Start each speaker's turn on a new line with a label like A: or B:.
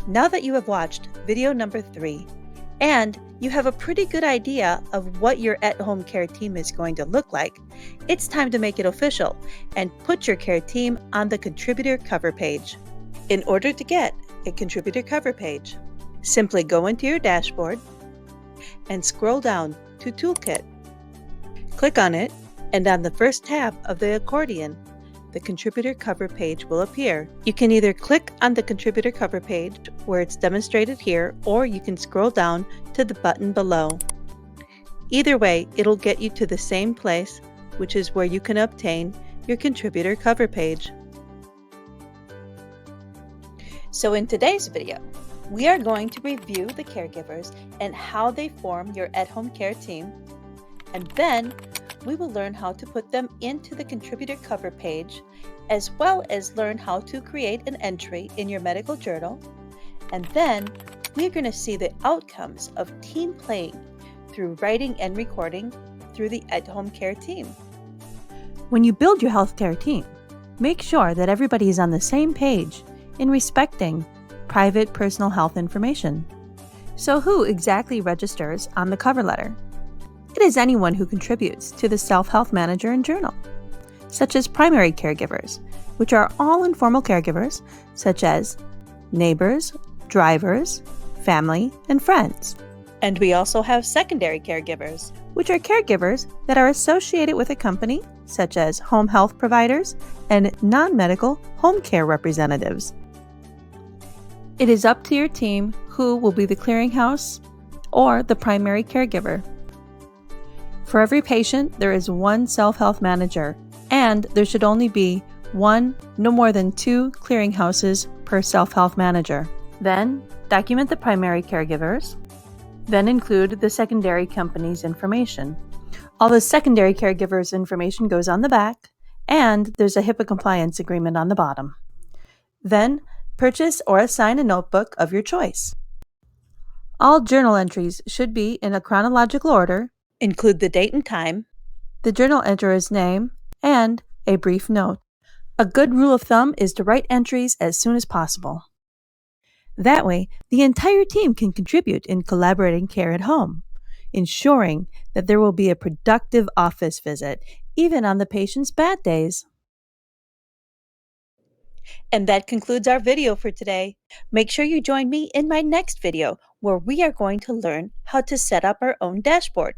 A: Now that you have watched video number 3, and you have a pretty good idea of what your at-home care team is going to look like, it's time to make it official and put your care team on the contributor cover page. In order to get a contributor cover page, simply go into your dashboard and scroll down to Toolkit. Click on it, and on the first tab of the accordion, the contributor cover page will appear. You can either click on the contributor cover page where it's demonstrated here, or you can scroll down to the button below. Either way, it'll get you to the same place, which is where you can obtain your contributor cover page. So in today's video, we are going to review the caregivers and how they form your at-home care team, and then we will learn how to put them into the contributor cover page, as well as learn how to create an entry in your medical journal. And then we're going to see the outcomes of team playing through writing and recording through the at-home care team. When you build your healthcare team, make sure that everybody is on the same page in respecting private personal health information. So who exactly registers on the cover letter? It is anyone who contributes to the Self-Health Manager and Journal, such as primary caregivers, which are all informal caregivers, such as neighbors, drivers, family, and friends. And we also have secondary caregivers, which are caregivers that are associated with a company, such as home health providers and non-medical home care representatives. It is up to your team who will be the clearinghouse or the primary caregiver. For every patient, there is one self-health manager, and there should only be one, no more than 2 clearinghouses per self-health manager. Then, document the primary caregivers. Then include the secondary company's information. All the secondary caregivers' information goes on the back, and there's a HIPAA compliance agreement on the bottom. Then, purchase or assign a notebook of your choice. All journal entries should be in a chronological order. Include the date and time, the journal enterer's name, and a brief note. A good rule of thumb is to write entries as soon as possible. That way, the entire team can contribute in collaborating care at home, ensuring that there will be a productive office visit, even on the patient's bad days. And that concludes our video for today. Make sure you join me in my next video, where we are going to learn how to set up our own dashboard.